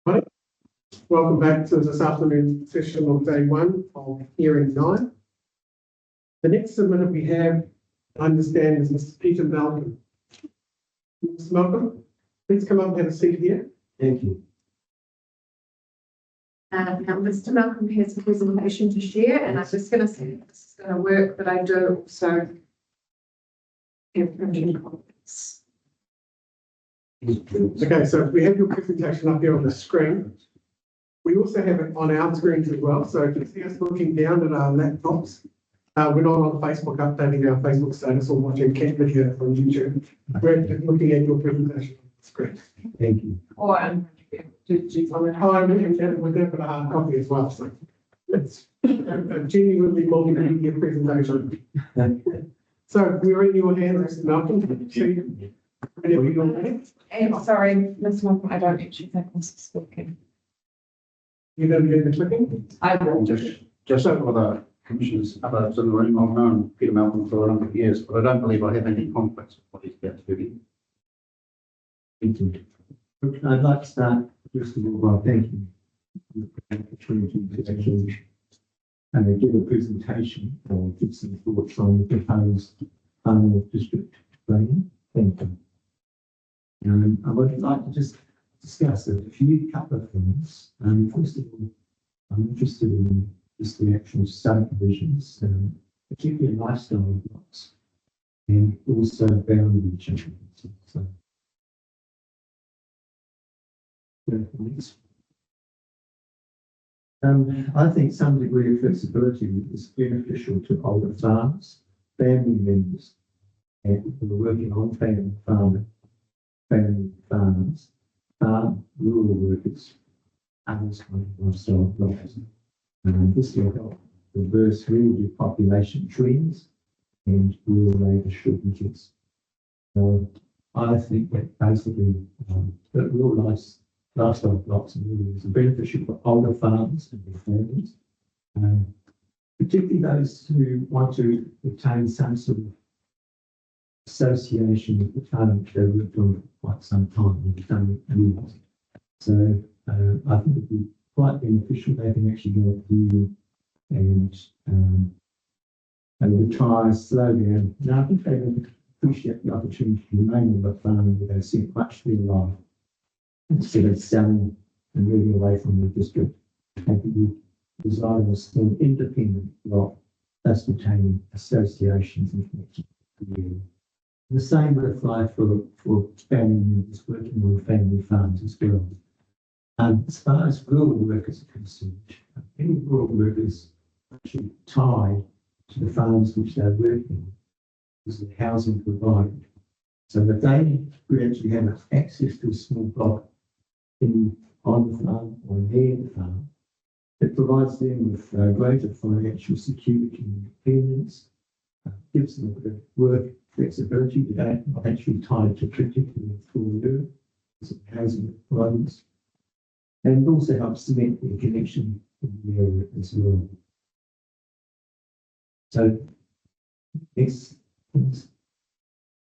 Right. Welcome back to this afternoon session on day one of hearing 9. The next submitter we have, I understand, is Mr. Peter Malcolm. Mr. Malcolm, please come up and have a seat here. Thank you. Now, Mr. Malcolm has a presentation to share, and I'm just going to say this is going to work, but I do also have printing copies. Okay, so we have your presentation up here on the screen. We also have it on our screens as well. So if you see us looking down at our laptops, we're not on Facebook updating our Facebook status or watching cat video on YouTube. We're just looking at your presentation on the screen. Thank you. Or I'm We've got a hard copy as well. So it's a genuinely multimedia presentation. So we're in your hands, Mr. Malcolm. Whenever you're ready. And sorry, Mr. Malcolm, I don't actually think this is working. You're going to do the clicking? I will. Just for the commissioners, others in the room, I've known Peter Malcolm for a number of years, but I don't believe I have any conflicts with what he's about to do. Thank you. I'd like to start first of all by thanking you for the opportunity to actually give a presentation or give some thoughts on the proposed final district planning. Thank you. I would like to just discuss a couple of things. First of all, I'm interested in just the actual subdivisions, particularly lifestyle blocks, and also boundary changes. So, I think some degree of flexibility is beneficial to older farmers, family members, and people who are working on family farmers, rural workers, and this kind of lifestyle blocks. This will help reverse rural depopulation trends and rural labour shortages. I think that basically that rural lifestyle blocks and rural are beneficial for older farmers and their families, particularly those who want to retain some sort of association with the farm which they've worked on for quite some time and done years. So I think it would be quite beneficial. They can actually go through and retire, slow down. Now I think they would appreciate the opportunity to remain on the farm where they see much of their life instead of selling and moving away from the district. And we reside in a still independent block, thus retaining associations and connections with the area. The same would apply for family members working on family farms as well. As far as rural workers are concerned, any rural workers are actually tied to the farms which they're working because of the housing provided. So that they actually have access to a small block on the farm or near the farm, it provides them with greater financial security and independence, gives them a bit of work flexibility. They're not actually tied to particularly employer because of housing requirements, and also helps cement their connection in the area as well. So, next.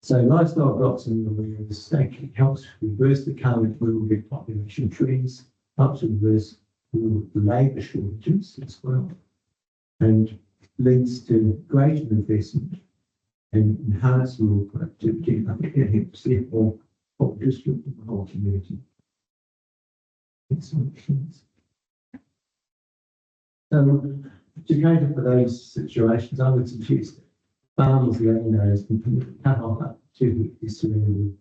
So lifestyle blocks in rural areas actually helps reverse the current rural population trends, helps reverse rural labour shortages as well, and leads to greater investment and enhanced rural productivity. I think that helps the whole district and the whole community. Excellent. So to cater for those situations, I would suggest that farmers, landowners can cut off up to this surrounding.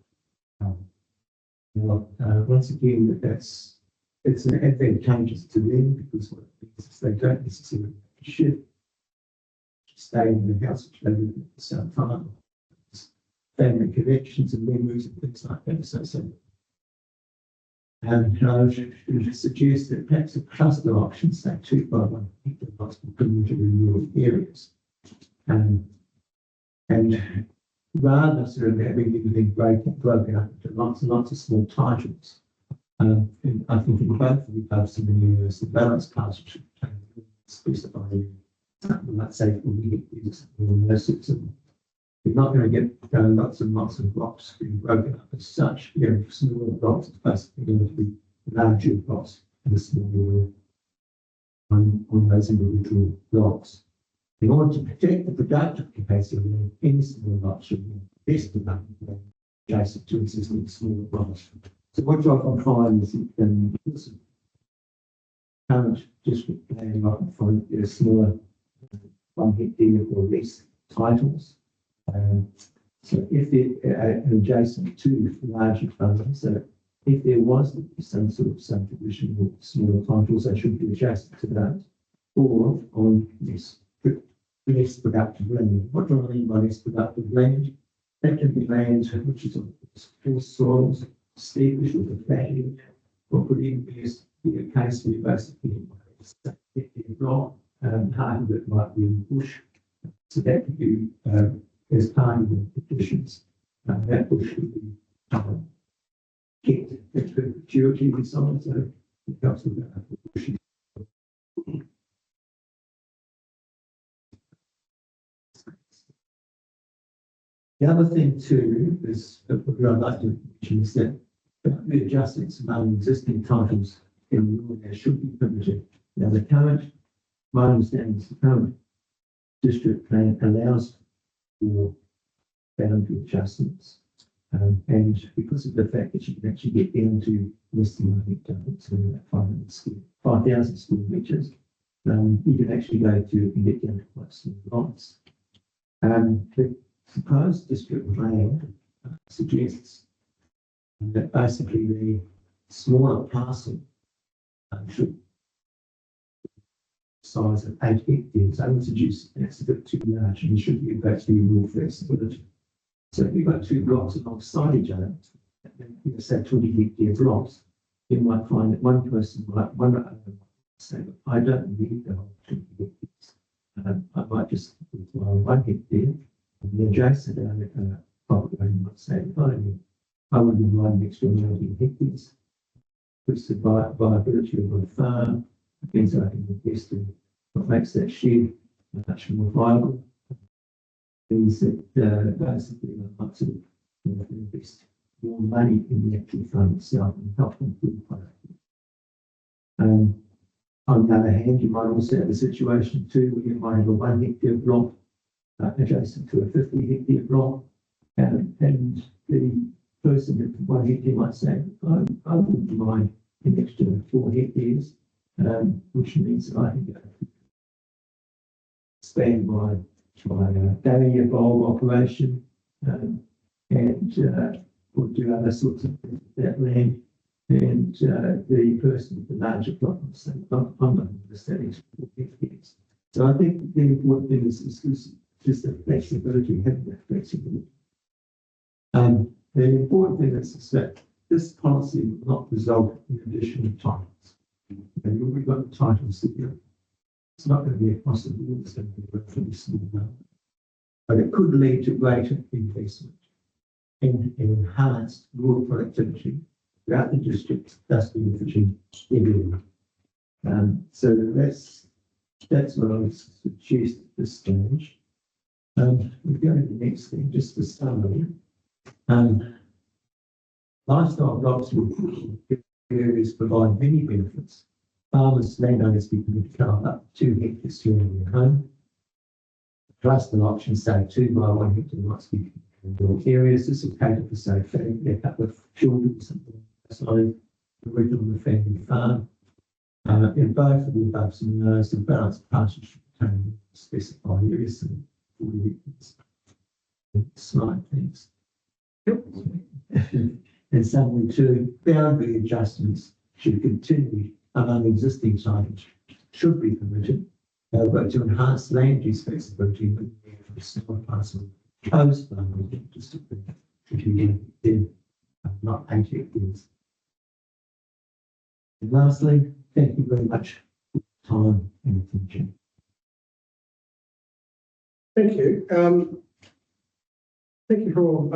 Once again, it's an advantageous to them because what it means is they don't necessarily have to shift, stay in the house which they live in for some time, family connections and memories and things like that. And I would suggest that perhaps a cluster option, say 2 by 1 hectare lots will come into rural areas. And rather than sort of having everything broken up into lots and lots of small titles, and I think in both of the above some areas, the balance pasture should specify something like say 40 hectares or those sorts of. You're not going to get lots and lots of blocks being broken up as such. Small blocks, it's basically going to be larger plots and the smaller on those individual blocks. In order to protect the productive capacity of any small lot should be best productive land adjacent to existing smaller blocks. So what you often find is that this current district plan, you often find there are smaller 1 hectare or less titles. So if they're adjacent to larger farms, so if there was some sort of subdivision or smaller titles, they should be adjacent to that, or on less productive land. What do I mean by less productive land? That can be land which is on poor soils, steep, which will be flattened, or could even be a case where basically if they're block, part of it might be in bush. So that could be as part of the conditions. That bush should be kept at perpetuity and so on. So it helps with that bush. The other thing too is what I'd like to mention is that the adjustments among existing titles in the law there should be permitted. Now the current, my understanding is the current district plan allows for boundary adjustments. And because of the fact that you can actually get down to less than 1 hectare, so 5,000 square metres, you can actually go to and get down to quite small lots. The proposed district plan suggests that basically the smaller parcel should size of 8 hectares. I would suggest that's a bit too large and there should be basically more flexibility. So if you've got 2 blocks alongside each other, say 20 hectare blocks, you might find that one person might say, I don't need the whole 20 hectares. I might just require 1 hectare. And the adjacent property owner might say, I wouldn't mind an extra 19 hectares. Puts the viability of the farm, depends on invest in what makes that shed much more viable. Things that basically like to invest more money in the actual farm itself and help improve productivity. On the other hand, you might also have a situation too where you might have a 1 hectare block adjacent to a 50 hectare block, and the person at 1 hectare might say, I wouldn't mind an extra 4 hectares, which means that I can go expand my Paihia bulb operation and or do other sorts of things with that land. And the person with the larger block will say, I'm not going to set extra 4 hectares. So I think the important thing is just the flexibility, having that flexibility. The important thing is that this policy will not result in additional titles. And when we've got the titles here, it's not going to be a possibility, it's going to be a relatively small number. But it could lead to greater investment in enhanced rural productivity throughout the district, thus benefiting everyone. So that's what I would suggest at this stage. We go to the next thing, just a summary. Lifestyle blocks will areas provide many benefits. Farmers, landowners be permitted to carve up 2 hectares during their home. Cluster options say 2 by 1 hectare must be in rural areas. This will cater for, say, a couple of children, something so the original family farm. In both of the above scenarios, the balanced parcel should contain specified areas and 40 hectares. Slide, thanks. And summary 2, boundary adjustments should continue among existing signage, should be permitted, but to enhance land use flexibility with the small parcel post boundary just should be in not 8 hectares. And lastly, thank you very much for your time and attention. Thank you. Thank you for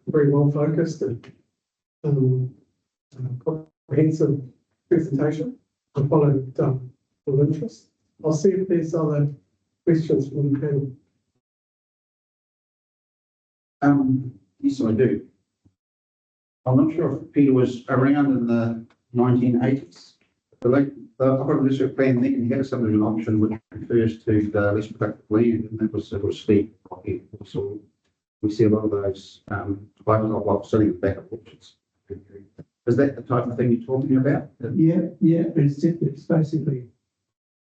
very well focused and comprehensive presentation. I followed with interest. I'll see if there's other questions from the panel. Yes, I do. I'm not sure if Peter was around in the 1980s. The operating district plan then had a subdivision option which refers to the less productive land, and that was sort of steep. So we see a lot of those blocks sitting at the back of orchards. Is that the type of thing you're talking about? Yeah, it's basically,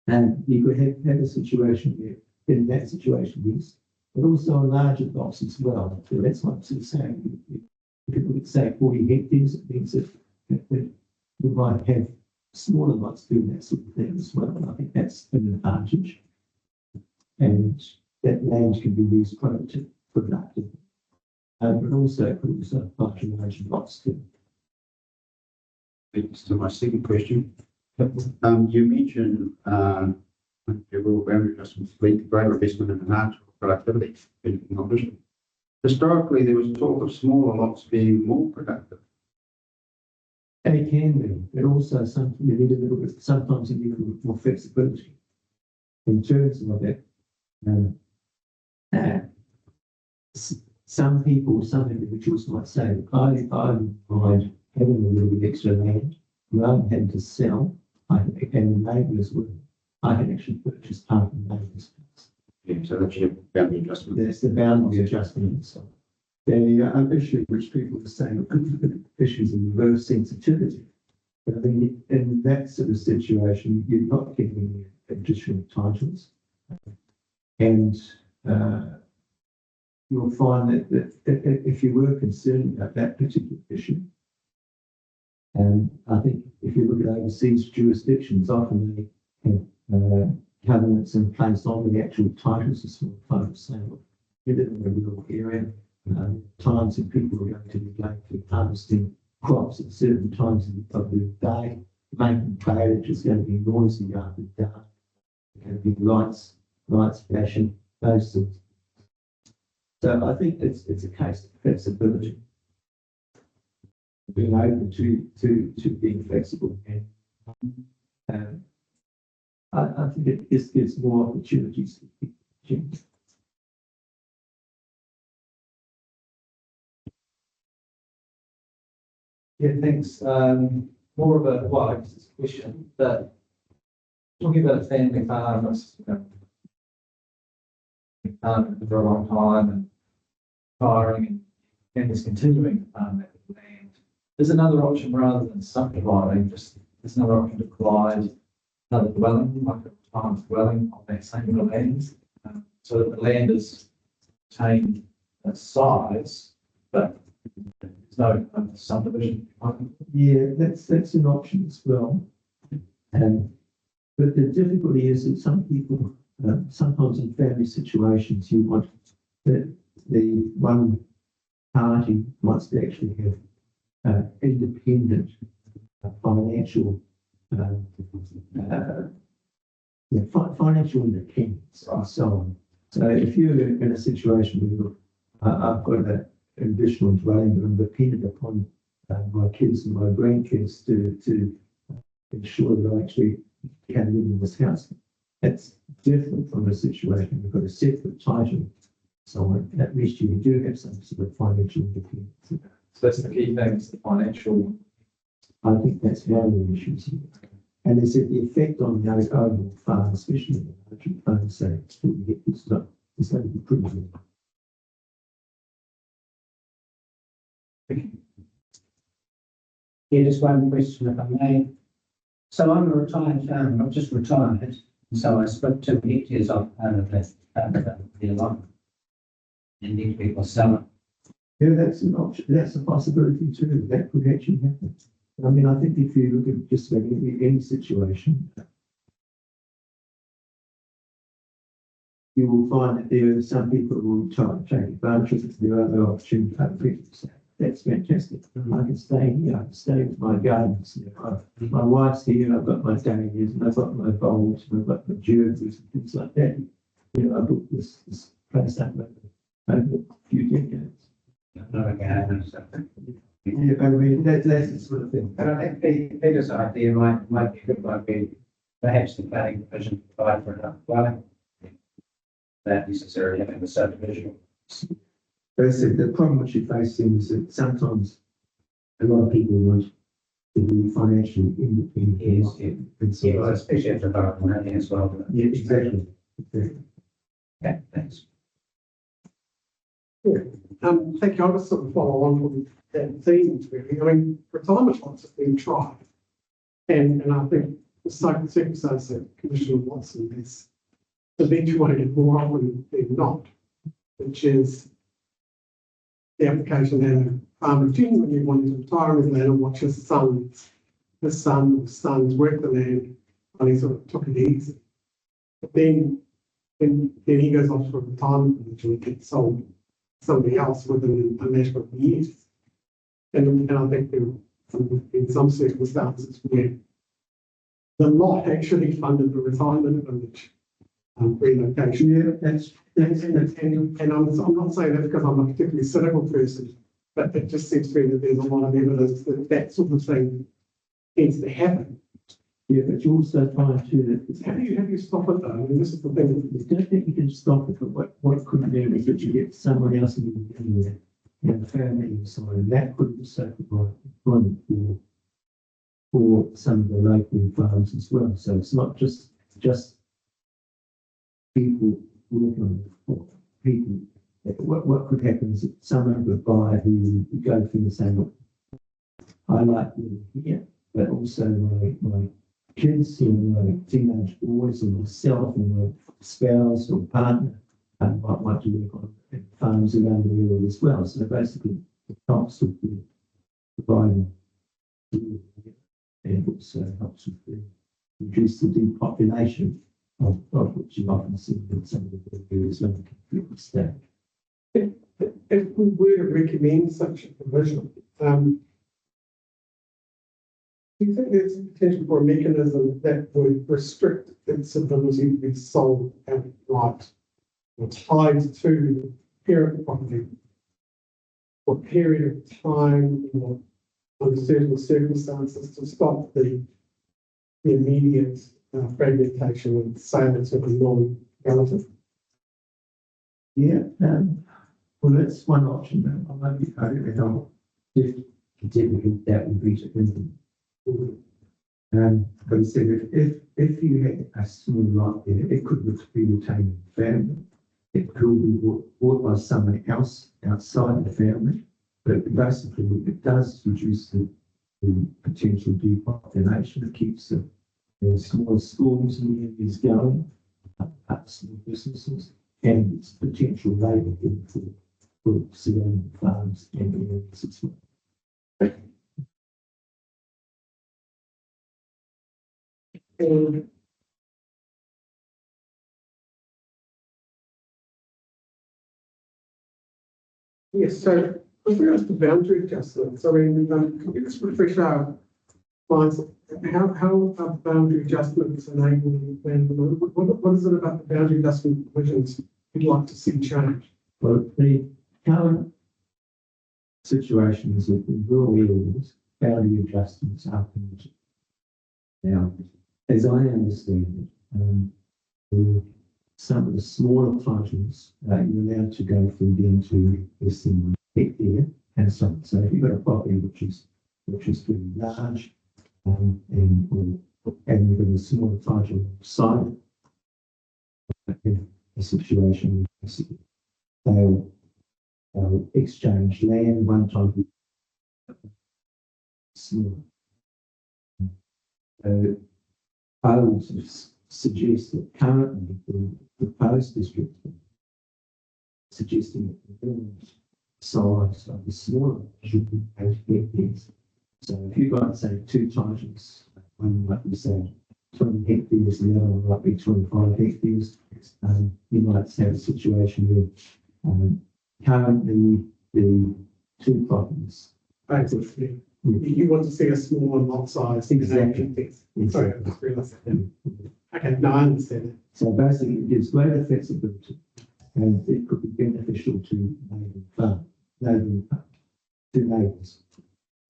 and you could have a situation where, in that situation, yes, but also on larger lots as well. So that's what I'm sort of saying. If you look at, say, 40 hectares, it means that you might have smaller lots doing that sort of thing as well. And I think that's an advantage. And that land can be used productively, but also it could also apply to larger lots too. To my second question. You mentioned your rural boundary adjustments lead to greater investment in enhanced productivity in opposition. Historically, there was talk of smaller lots being more productive. They can be, but also sometimes you need a little bit more flexibility in terms of that. Some individuals might say, I mind having a little bit extra land rather than having to sell. And the neighbours would, I can actually purchase part of the neighbour's place. Yeah, so that's your boundary adjustment. That's the boundary adjustment. So the issue which people are saying, issues of reverse sensitivity. But I mean, in that sort of situation, you're not getting any additional titles. And you'll find that if you were concerned about that particular issue, and I think if you look at overseas jurisdictions, often they have covenants in place on the actual titles of small farms, saying, look, you live in a rural area, times when people are going to be harvesting crops at certain times of the day, making carriage is going to be noisy after dark, going to be lights flashing, those sorts. So I think it's a case of flexibility, being open to being flexible, and I think it just gives more opportunities for people. Yeah, thanks. More of a, well, I guess it's a question, but talking about a family farm, that's, for a long time and firing and is continuing to farm that land. There's another option rather than subdividing, there's another option to provide another dwelling, like a retirement dwelling on that same land, so that the land is retained size, but there's no subdivision. Yeah, that's an option as well. But the difficulty is that some people, sometimes in family situations, you want the one party wants to actually have independent financial financial independence and so on. So if you're in a situation where I've got an additional dwelling that I'm dependent upon my kids and my grandkids to ensure that I actually can live in this house, that's different from a situation we've got a separate title. So at least you do have some sort of financial independence. So that's the key thing, is the financial. I think that's one of the issues here. And is it the effect on the overall farm, especially in the larger farm, so it's not going to be pretty good. Yeah, just one question if I may. So I'm a retired farmer, I've just retired, so I split 2 hectares off part of the allotment. And these people sell it. Yeah, that's an option. That's a possibility too. That could actually happen. I mean, I think if you look at just about any situation, you will find that there are some people who will try to take advantage of their other opportunities. That's fantastic. I can stay here, I can stay with my gardens. My wife's here, I've got my dahlias, and I've got my bulbs, and I've got my jerseys and things like that. I built this place up over a few decades. Not a garden or something. Yeah, I mean, that's the sort of thing. But I think Peter's idea might be good, might be perhaps the planning division provide for enough dwelling. Not necessarily having the subdivision. But I said the problem which you're facing is that sometimes a lot of people want to be financially independent. Yes, yeah. Yeah, well, especially after about money as well. Yeah, exactly. Exactly. Okay, thanks. Thank you. I'll just sort of follow on from that theme, really. I mean, retirement lots have been tried. And I think the circumstances that Commissioner Watson has eventuated more often than not, which is the application that a farmer genuinely wanted to retire on his land and watch his sons work the land and he sort of took it easy. But then he goes off for retirement and it gets sold to somebody else within a matter of years. And I think there are in some circumstances where the lot actually funded the retirement village relocation. Yeah, that's And I'm not saying that because I'm a particularly cynical person, but it just seems to me that there's a lot of evidence that that sort of thing tends to happen. yeah, but you also find too that How do you stop it though? I mean, this is the thing. I don't think you can stop it, but what could be is that you get someone else in there, and the family inside, and that could also provide employment for some of the local farms as well. So it's not just people working on the farm, people. What could happen is that someone would buy who would go through the same, look, I like living here, but also my kids and my teenage boys and myself and my spouse or partner might want to work on farms around the area as well. So basically, the costs would be providing and also helps with the reduce the depopulation of which you often see in some of the areas when the state. If we were to recommend such a provision, do you think there's potential for a mechanism that would restrict its ability to be sold outright or tied to parent property for a period of time or under certain circumstances to stop the immediate fragmentation and sales of a non-relative? Yeah, well, that's one option. I maybe I don't know if typically that would be to implement. But he said that if you had a small lot there, it could be retained in the family. It could be bought by someone else outside the family. But basically, it does reduce the potential depopulation. It keeps the small schools and areas going, small businesses, and its potential labour for surrounding farms and areas as well. And yes, so with regards to boundary adjustments, I mean, can we just refresh our minds? How are boundary adjustments enabled in the plan? What is it about the boundary adjustment provisions you'd like to see change? Well, the current situation is that in rural areas, boundary adjustments are permitted. Now, as I understand it, some of the smaller titles, you're allowed to go from down to less than 1 hectare and so on. So if you've got a property which is pretty large, and you've got a smaller title side, a situation they'll exchange land one time small. I would suggest that currently the proposed district suggesting that the village size of the smaller should be 8 hectares. So if you've got, say, 2 titles, one might be, say, 20 hectares, the other one might be 25 hectares, you might have a situation where currently the 2 properties. Basically, you want to see a smaller lot size. Exactly. Sorry, I just realised that. Okay, no, I understand that. So basically, it gives greater flexibility, and it could be beneficial to neighbouring neighbours.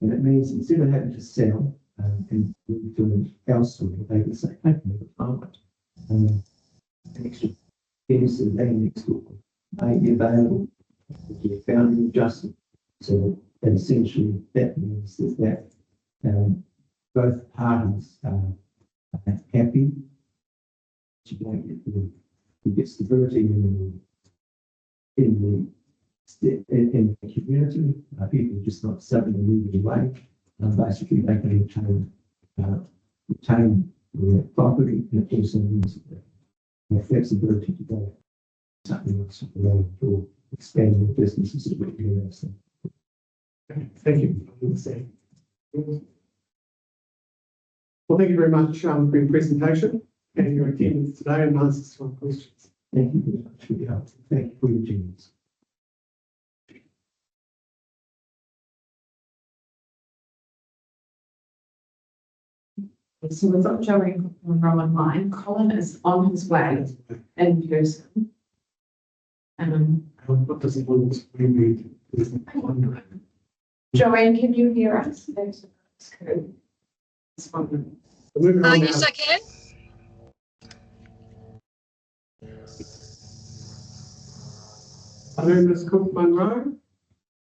And it means instead of having to sell and move to an elsewhere, they can say, okay, an extra piece of land next door may be available to a boundary adjustment. So that essentially that means that both parties are happy. You get stability in the community. People just not suddenly moving away. Basically, they can retain their property, and it also means that they have flexibility to go something else for expanding their businesses that we do that. So, Thank you. Well, thank you very much for your presentation and your attendance today and answers to my questions. thank you very much for your help. Thank you for your attendance. So we've got Joanne Monroe online. Colin is on his way in person. What does it want to read? Joanne, can you hear us? That's good. It's fine. Moving on Yes, now. I can. Hello, Ms. Cook Monroe.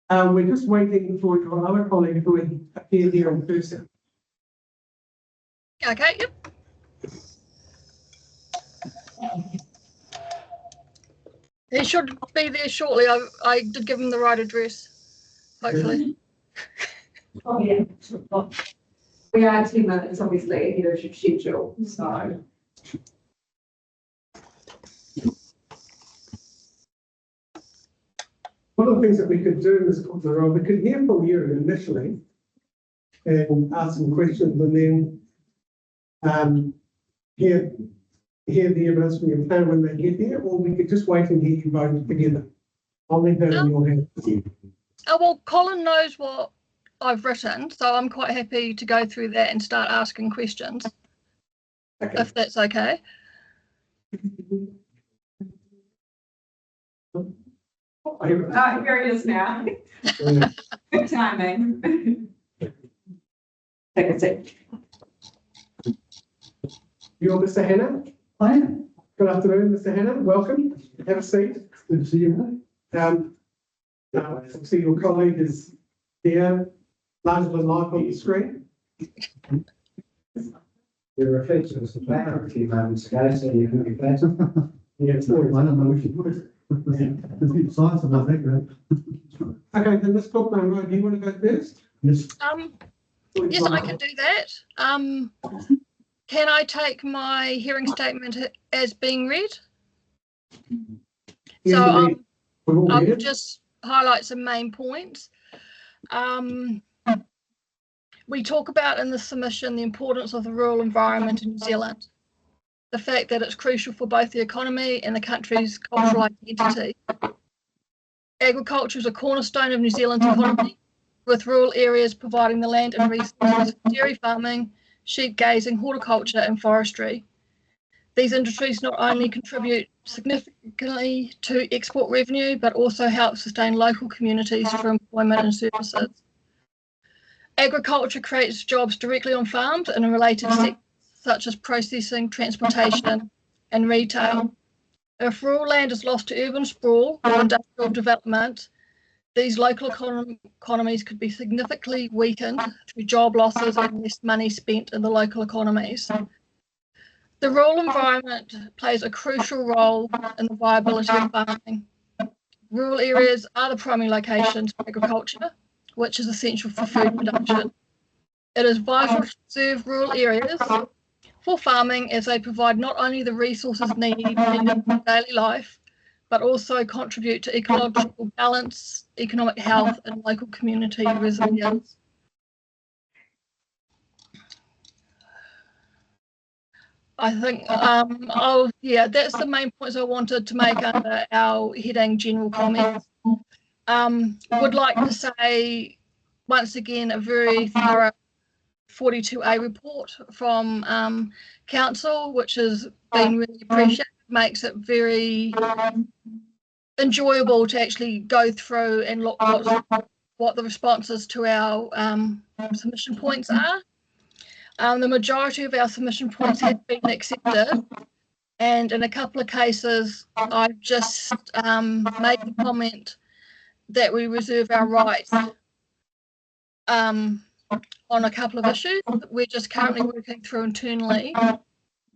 We're just waiting for your other colleague who will appear here in person. Okay, yep. He should be there shortly. I did give him the right address, hopefully. Oh, yeah. We are 10 minutes obviously ahead of your schedule, so. One of the things that we could do, Ms. Cook Monroe, we could hear from you initially and ask some questions and then hear the evidence from your plan when they get there, or we could just wait and hear you both together. I'll leave that in your hands. Oh, well, Colin knows what I've written, so I'm quite happy to go through that and start asking questions, Okay. if that's okay. Here he is now. Good timing. Take a seat. You're Mr. Hannah? I am. Good afternoon, Mr. Hannah. Welcome. Have a seat. Good to see you. See your colleague is there, larger than life on the screen. You're referred to as the planner a few moments ago, so you can be better. Yeah, it's always. I don't know what you put it. There's been science in my background. Okay, then Ms. Cook Monroe, do you want to go first? Yes. Yes, I can do that. Can I take my hearing statement as being read? Yeah, we've all I read will it. just highlight some main points. We talk about in the submission the importance of the rural environment in New Zealand, the fact that it's crucial for both the economy and the country's cultural identity. Agriculture is a cornerstone of New Zealand's economy, with rural areas providing the land and resources for dairy farming, sheep grazing, horticulture and forestry. These industries not only contribute significantly to export revenue, but also help sustain local communities through employment and services. Agriculture creates jobs directly on farms and in related sectors such as processing, transportation and retail. If rural land is lost to urban sprawl or industrial development, these local economies could be significantly weakened through job losses and less money spent in the local economies. The rural environment plays a crucial role in the viability of farming. Rural areas are the primary locations for agriculture, which is essential for food production. It is vital to preserve rural areas for farming as they provide not only the resources needed for daily life, but also contribute to ecological balance, economic health and local community resilience. I think, that's the main points I wanted to make under our heading general comments. Would like to say, once again, a very thorough 42A report from Council, which has been really appreciated, makes it very enjoyable to actually go through and look what the responses to our submission points are. The majority of our submission points have been accepted, and in a couple of cases I've just made the comment that we reserve our right on a couple of issues. We're just currently working through internally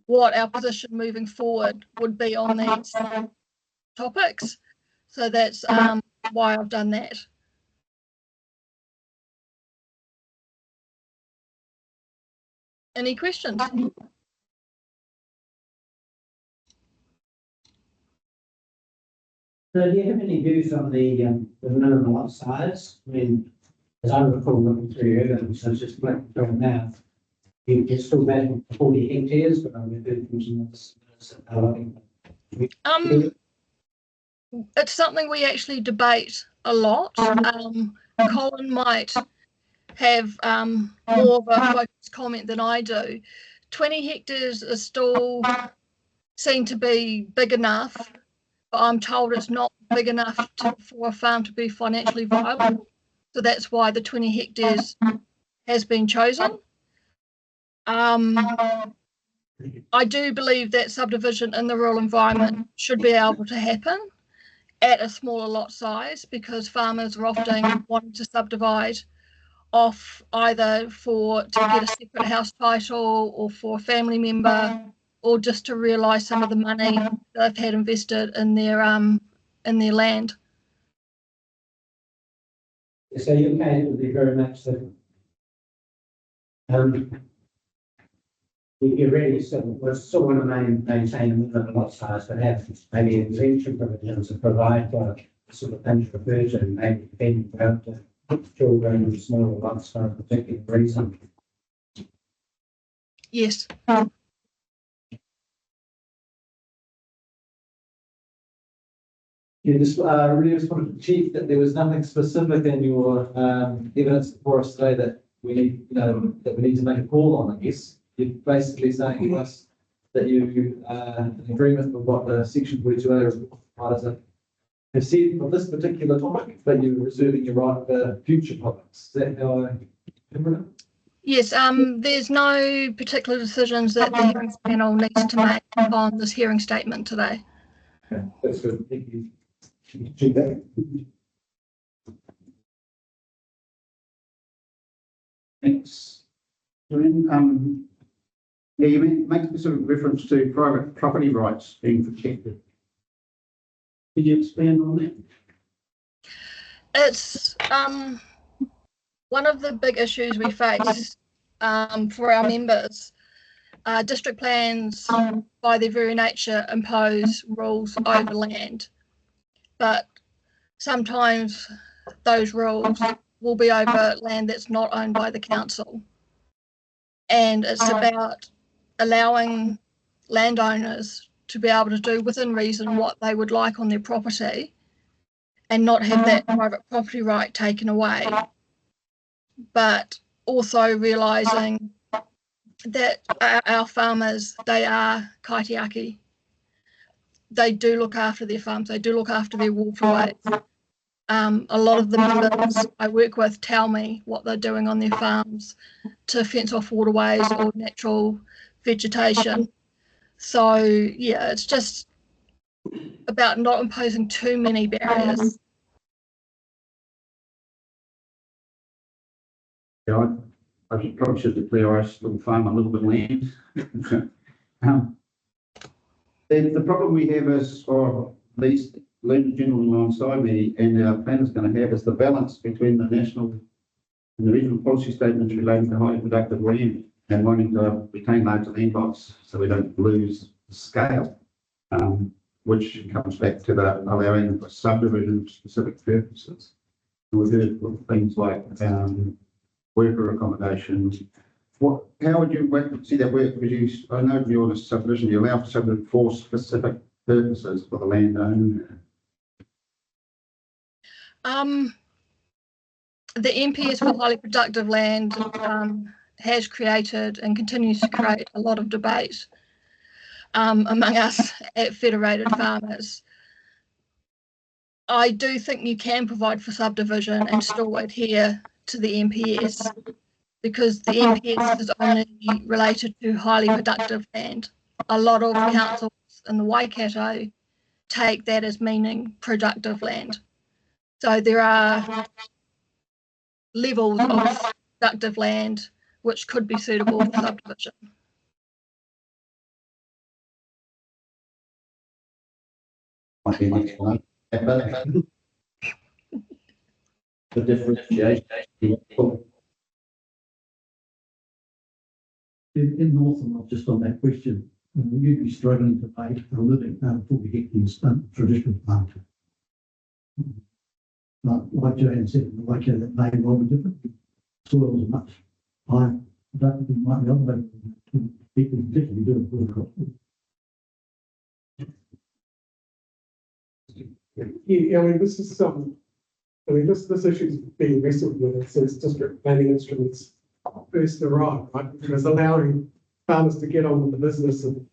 what our position moving forward would be on these topics. So that's why I've done that. Any questions? So do you have any views on the minimum lot size? I mean, as I recall looking through it, so it's just like going now. You're still batting 40 hectares, but I'm going to It's something we actually debate a lot. Colin might have more of a focused comment than I do. 20 hectares is still seen to be big enough, but I'm told it's not big enough for a farm to be financially viable. So that's why the 20 hectares has been chosen. I do believe that subdivision in the rural environment should be able to happen at a smaller lot size, because farmers are often wanting to subdivide off either to get a separate house title or for a family member, or just to realise some of the money they've had invested in their land. So your case would be very much that you really still want to maintain a minimum lot size, but have maybe exemption provisions to provide for sort of things referred to, maybe depending on the children and smaller lots for a particular reason. Yes. You just really just wanted to check that there was nothing specific in your evidence for us today that we need, that we need to make a call on, I guess. You're basically saying to us that you in agreement with what the section 42A providers have said for this particular topic, but you're reserving your right for future topics. Is that how I remember it? Yes, there's no particular decisions that the hearings panel needs to make on this hearing statement today. Okay, that's good. Thank you. Thanks. Yeah, you make sort of reference to private property rights being protected. Could you expand on that? It's one of the big issues we face for our members. District plans, by their very nature, impose rules over land, but sometimes those rules will be over land that's not owned by the council. And it's about allowing landowners to be able to do within reason what they would like on their property and not have that private property right taken away, but also realising that our farmers, they are kaitiaki. They do look after their farms, they do look after their waterways. A lot of the members I work with tell me what they're doing on their farms to fence off waterways or natural vegetation. So yeah, it's just about not imposing too many barriers. Yeah, I probably should declare I still farm a little bit of land. The problem we have is, or at least Learned Gentleman alongside me and our plan is going to have, is the balance between the national and the regional policy statements relating to highly productive land and wanting to retain larger land lots so we don't lose the scale, which comes back to the allowing for subdivision specific purposes. We've heard things like worker accommodation. How would you see that work? Because I know you're the subdivision, you allow for subdivision for specific purposes for the landowner. The MPS for highly productive land has created and continues to create a lot of debate among us at Federated Farmers. I do think you can provide for subdivision and still adhere to the MPS, because the MPS is only related to highly productive land. A lot of councils in the Waikato take that as meaning productive land. So there are levels of productive land which could be suitable for subdivision. Might be an explanation. The differentiation. In Northern, just on that question, you'd be struggling to make a living out of 40 hectares traditional farming. Like Joanne said, the location that may well be different. Soil is much higher. I don't think it might be other people particularly do it horticulture. Yeah, I mean, this is this issue is being wrestled with since district planning instruments first arrived, right? Because allowing farmers to get on with the business of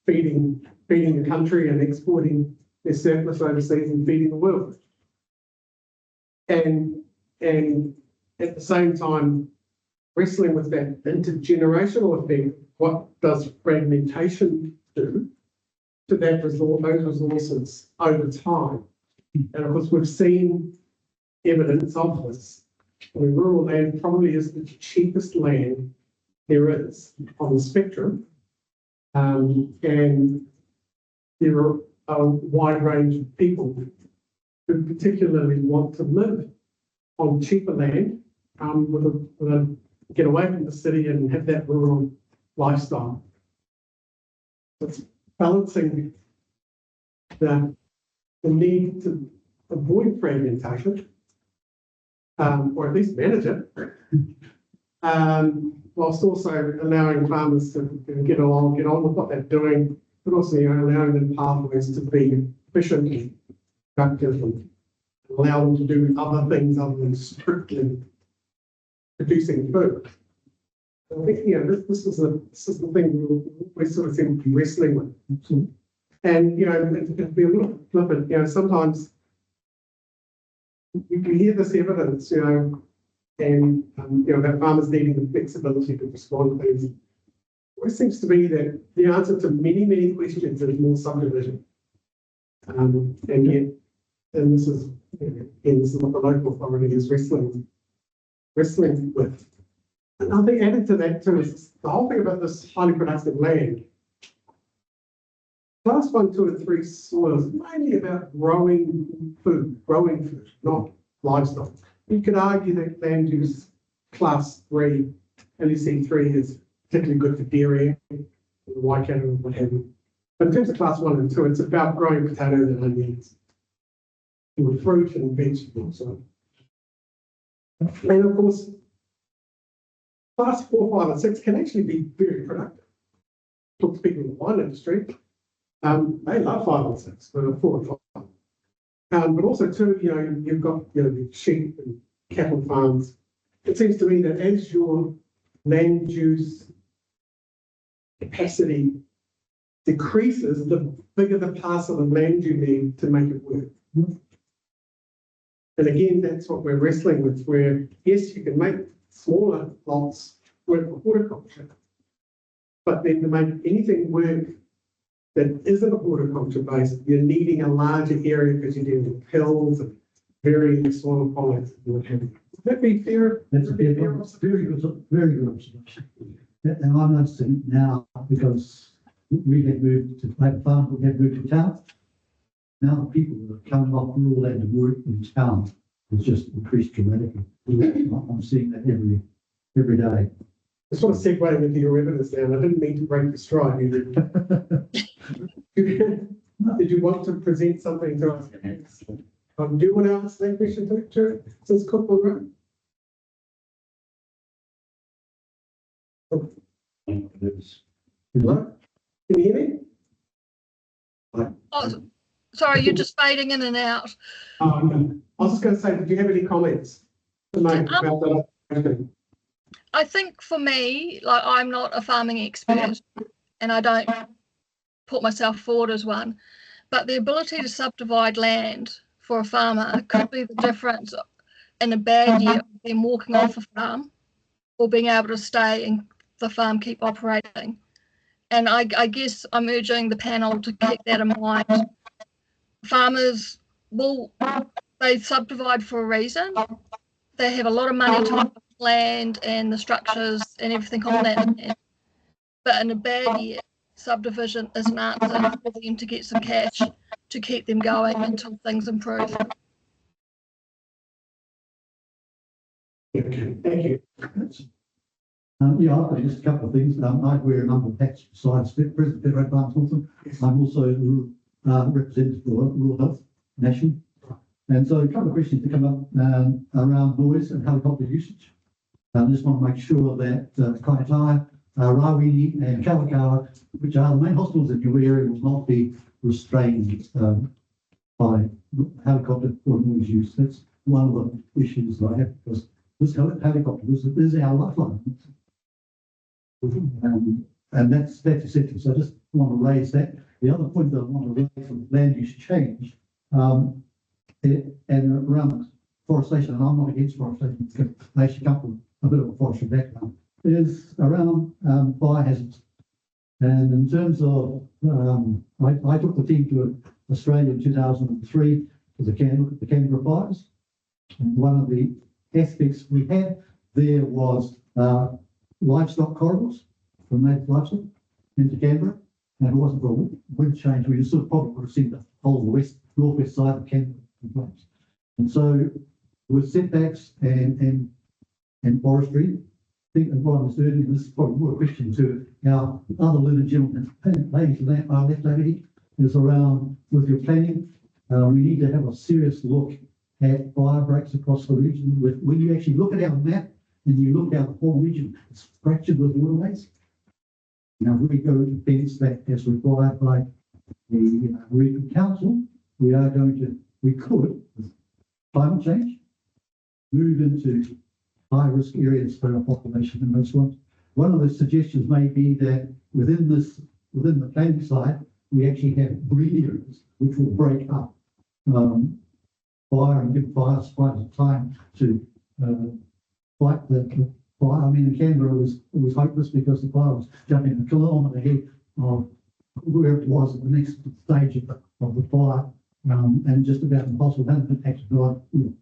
feeding the country and exporting their surplus overseas and feeding the world. And at the same time, wrestling with that intergenerational effect, what does fragmentation do to that resource, those resources over time? And of course, we've seen evidence of this. I mean, rural land probably is the cheapest land there is on the spectrum. And there are a wide range of people who particularly want to live on cheaper land, with a get away from the city and have that rural lifestyle. It's balancing the need to avoid fragmentation, or at least manage it, whilst also allowing farmers to get on with what they're doing, but also allowing them pathways to be efficient and productive and allow them to do other things other than strictly producing food. I think this is the thing we sort of seem to be wrestling with. And it'd be a little flippant, sometimes you hear this evidence, and about farmers needing the flexibility to respond to things. It always seems to be that the answer to many, many questions is more subdivision. And this is what the local authority is wrestling with. And I think added to that too is the whole thing about this highly productive land. Class 1, 2, and 3 soil is mainly about growing food, not livestock. You could argue that land use class 3, LEC 3 is particularly good for dairy, white cattle, and what have you. But in terms of class 1 and 2, it's about growing potatoes and onions, and fruit and vegetables. And of course, class 4, 5, and 6 can actually be very productive. Talk to people in the wine industry. They love 5 and 6, 4 and 5. But also too, you've got the sheep and cattle farms. It seems to me that as your land use capacity decreases, the bigger the parcel of land you need to make it work. And again, that's what we're wrestling with, where yes, you can make smaller lots work for horticulture, but then to make anything work that isn't horticulture based, you're needing a larger area because you're dealing with hills and varying soil qualities and what have you. Would that be fair? That's a very good observation. And I'm noticing now, because we had moved to Lake Farm, we had moved to town. Now the people that are coming off rural land to work in town has just increased dramatically. I'm seeing that every day. I sort of segueing into your evidence there, and I didn't mean to break the stride. Did you want to present something to us? Do you want to ask that question to since Cookville Road? Hello? Can you hear me? Oh, sorry, you're just fading in and out. Okay. I was just going to say, did you have any comments to make about that? I think for me, I'm not a farming expert and I don't put myself forward as one, but the ability to subdivide land for a farmer could be the difference in a bad year of them walking off a farm or being able to stay and the farm keep operating. And I guess I'm urging the panel to keep that in mind. Farmers they subdivide for a reason. They have a lot of money to land and the structures and everything on that land. But in a bad year, subdivision is an answer for them to get some cash to keep them going until things improve. Okay, thank you. Yeah, I've got just a couple of things. I wear a number of hats besides President Federal Advance Wilson. I'm also representative for Rural Health National. And so a couple of questions to come up around noise and helicopter usage. I just want to make sure that Kaitaia, Rawiri and Kawakawa, which are the main hospitals in your area, will not be restrained by helicopter or noise use. That's one of the issues that I have, because this helicopter is our lifeline. And that's essential. So I just want to raise that. The other point that I want to raise on land use change, and around forestation, and I'm not against forestation because I actually come from a bit of a forestry background, is around fire hazards. And in terms of, I took the team to Australia in 2003 to the Canberra fires. And one of the aspects we had there was livestock corridors from native livestock into Canberra. And if it wasn't for a wind change, we sort of probably would have seen the whole northwest side of Canberra in flames. And so with setbacks and forestry, I think as Brian was earlier, this is probably more a question to our other learned gentlemen, ladies left over here, is around with your planning. We need to have a serious look at fire breaks across the region. When you actually look at our map and you look at the whole region, it's fractured with waterways. Now, if we go to fence that as required by the regional council, we could, with climate change, move into high-risk areas for our population in those ones. One of the suggestions may be that within the planning side, we actually have green areas which will break up fire and give fire fighters time to fight the fire. I mean, in Canberra, it was hopeless because the fire was jumping a kilometre ahead of where it was at the next stage of the fire, and just about impossible. That impacted on, who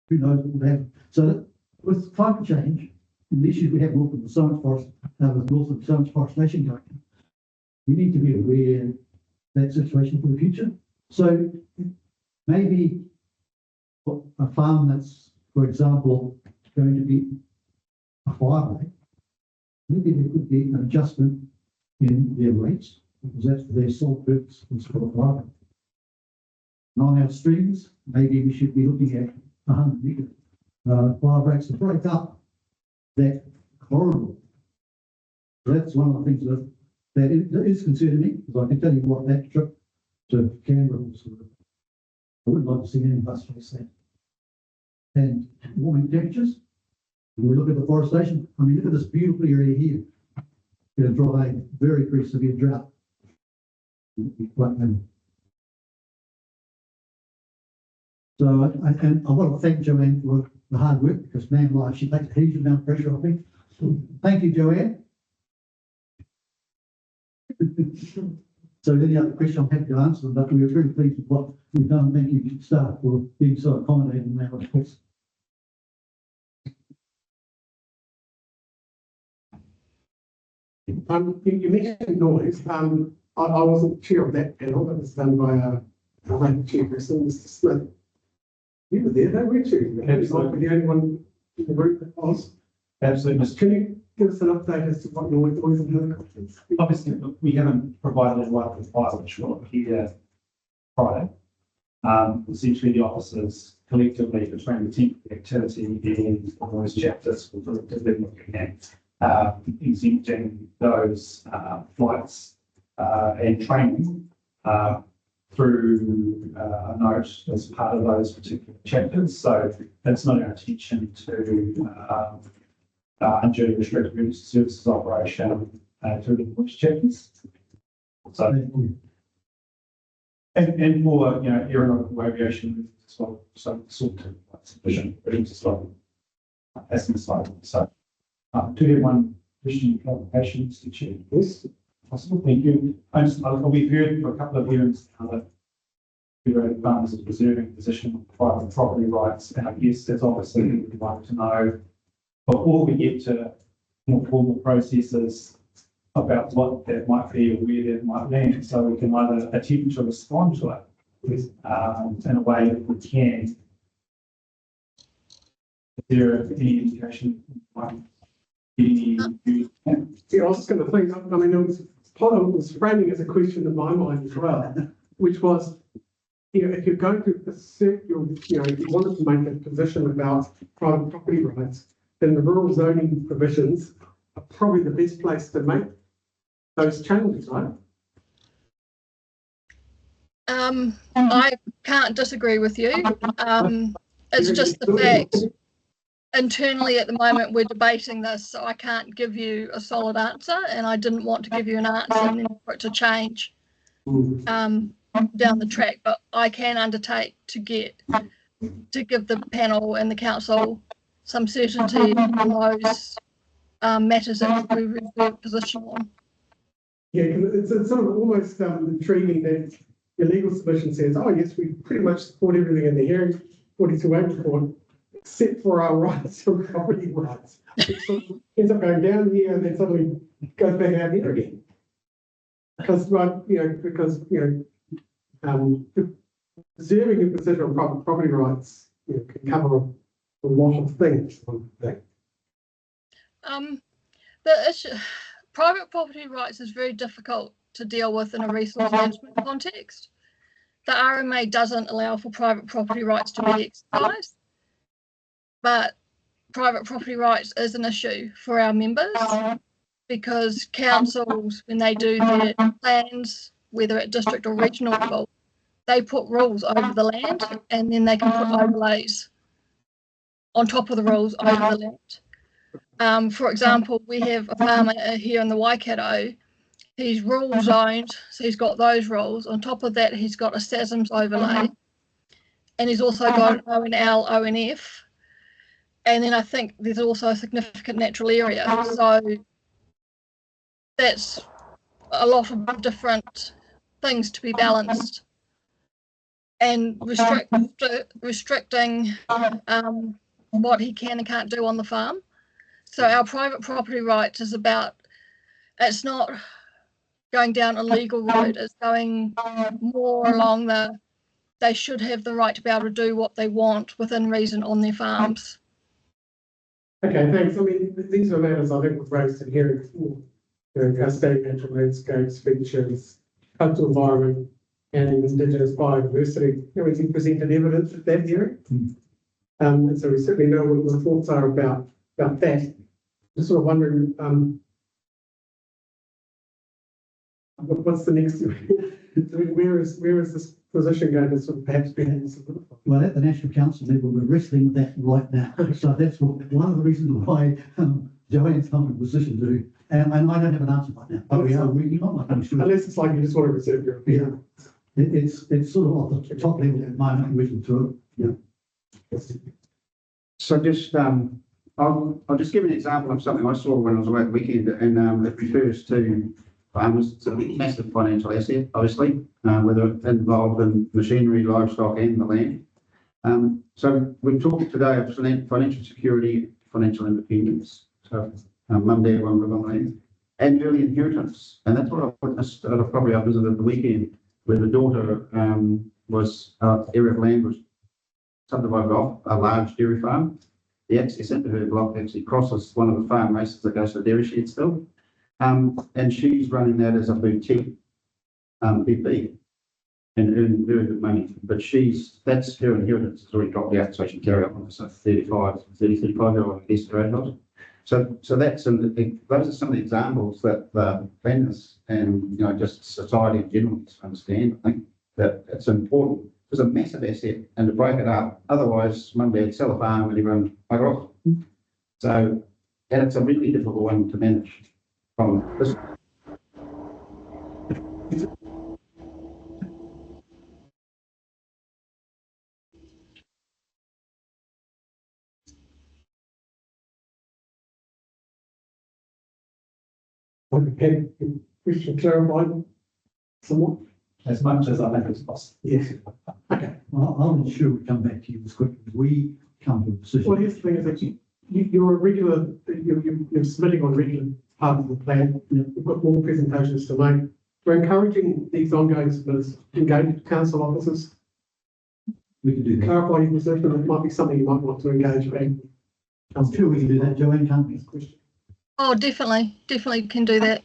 knows what will happen. So with climate change and the issues we have north of the Science Forest, with north of the Science Forest Nation going, we need to be aware of that situation for the future. So maybe a farm that's, for example, going to be a fire break, maybe there could be an adjustment in their rates, because that's for their sole purpose, is for the fire break. And on our streams, maybe we should be looking at 100 metre fire breaks to break up that corridor. That's one of the things that is concerning me, because I can tell you what, that trip to Canberra was sort of, I wouldn't like to see any of us face that. And warming temperatures, when we look at the forestation, I mean, look at this beautiful area here. It's a dry, very severe drought. So, and I want to thank Joanne for the hard work, because man alive, she takes a huge amount of pressure off me. So thank you, Joanne. So any other question, I'm happy to answer them, but we are very pleased with what we've done. Thank you, staff, for being so accommodating in our requests. You mentioned noise. I wasn't chair of that panel. That was done by our chairperson, Mr. Smith. You were there, though, weren't you? Absolutely. The only one in the group that was. Absolutely. Can you give us an update as to what noise and helicopters? Obviously, we haven't provided a right with fire, which we'll here Friday. Essentially, the officers collectively between the temporary activity and the noise chapters will collectively looking at exempting those flights and training through a note as part of those particular chapters. So that's not our intention to unduly restrict emergency services operation through the voice chapters. So and for aeronautical aviation as well, so sort of sufficient as well as the slide. So do you have one question clarification, Mr. Chair? Yes. Possible, thank you. We've heard for a couple of hearings now that Federated Farmers is preserving position of private property rights, and I guess that's obviously we'd like to know before we get to more formal processes about what that might be or where that might land, so we can either attempt to respond to it with, in a way that we can. If there are any indication, any views? Yeah, I was just going to think, I mean, it was framing as a question in my mind as well, which was, you know, if you're going to assert your, you know, if you wanted to make a position about private property rights, then the rural zoning provisions are probably the best place to make those changes, right? I can't disagree with you. It's just the fact internally at the moment we're debating this, so I can't give you a solid answer, and I didn't want to give you an answer and then for it to change down the track. But I can undertake to give the panel and the council some certainty on those matters that we reserve position on. Yeah, because it's sort of almost intriguing that your legal submission says, oh yes, we pretty much support everything in the hearing 42A report, except for our rights from property rights. It sort of ends up going down here and then suddenly goes back out here again. Because, preserving a position on private property rights, you know, can cover a lot of things. The issue, private property rights is very difficult to deal with in a resource management context. The RMA doesn't allow for private property rights to be exercised, but private property rights is an issue for our members because councils, when they do their plans, whether at district or regional level, they put rules over the land and then they can put overlays on top of the rules over the land. For example, we have a farmer here in the Waikato. He's rural zoned, so he's got those rules. On top of that, he's got a SASMS overlay, and he's also got an ONL, ONF, and then I think there's also a significant natural area. So that's a lot of different things to be balanced, and restricting what he can and can't do on the farm. So our private property rights is about, it's not going down a legal route, it's going more along they should have the right to be able to do what they want within reason on their farms. Okay, thanks. I mean, these are matters I think we've raised in here before. You know, our state natural landscapes, features, coastal environment, and Indigenous biodiversity. You know, we can presented evidence at that hearing. And so we certainly know what the thoughts are about that. Just sort of wondering, what's the next? where is this position going to sort of perhaps be solidified? Well, at the National Council level, we're wrestling with that right now. So that's one of the reasons why Joanne's come in a position to, and I don't have an answer right now. But we are really not like sure. Unless it's like you just want to reserve your opinion. Yeah, it's sort of off the top level at the moment, working through it. Yeah. So just, I'll just give an example of something I saw when I was away at the weekend, and it refers to farmers. It's a massive financial asset, obviously, whether it's involved in machinery, livestock, and the land. So we've talked today of financial security, financial independence. So Monday, one river land, and early inheritance. And that's what I witnessed at a property I visited the weekend, where the daughter was area of land was subdivided off a large dairy farm. The access into her block actually crosses one of the farm races that goes to the dairy shed still. And she's running that as a boutique BP and earn very good money. But that's her inheritance has already dropped out, so she can carry on. So 35-year-old investor house. So that's those are some of the examples that the planners and just society in general needs to understand. I think that it's important. It's a massive asset, and to break it up, otherwise Monday would sell a farm and everyone bugger off. So, and it's a really difficult one to manage from this. Okay, we should clarify somewhat. As much as I think it's possible. Yes. Okay. I'll ensure we come back to you as quickly as we come to a decision. Well, here's the thing is that you're a regular, you're submitting on regular part of the plan. We've got more presentations to make. We're encouraging these ongoing submitters to engage council officers, We can do that. clarify your position, it might be something you might want to engage with. I'm sure we can do that, Joanne, can't we? Oh, definitely can do that.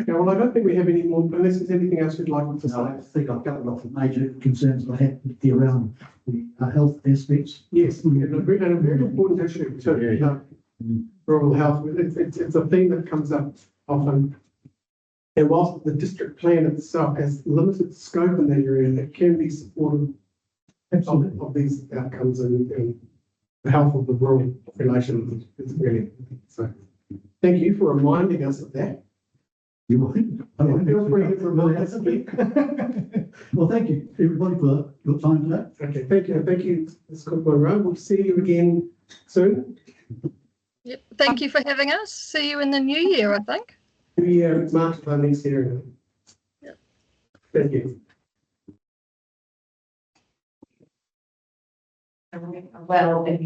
Okay, well, I don't think we have any more, unless there's anything else you'd like to So I say. think I've covered off the major concerns I had around the health aspects. Yes, and a very important issue to rural health. It's a theme that comes up often. And whilst the district plan itself has limited scope in that area, it can be supportive of these outcomes and the health of the rural population is really important. So thank you for reminding us of that. You mind? Feel free to remind us. Well, thank you, everybody, for your time today. Okay, thank you, Ms. Cook-Monroe. We'll see you again soon. Yep. Thank you for having us. See you in the new year, I think. We March of our next hearing. Yep. Thank you. Well, they're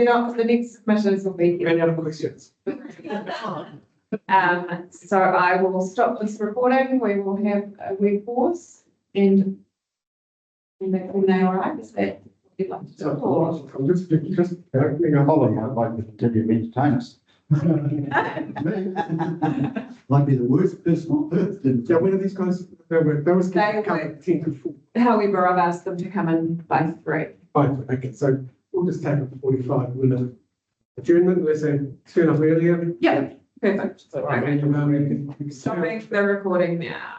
not, the next submissions will be here. Any other questions? So I will stop this recording. We will have a wee pause and that will now arrive. Is that what you'd like to do? Or- I'm just opening up. Colin might like to continue to entertain us. Might be the worst person on earth, didn't Yeah, when are these guys? That was They come were- at 10 to 4. However, I've asked them to come in by 3. Fine, okay, so we'll just take a 45-minute adjournment unless they turn up earlier. Yeah, perfect. And, you can- Stopping the recording now.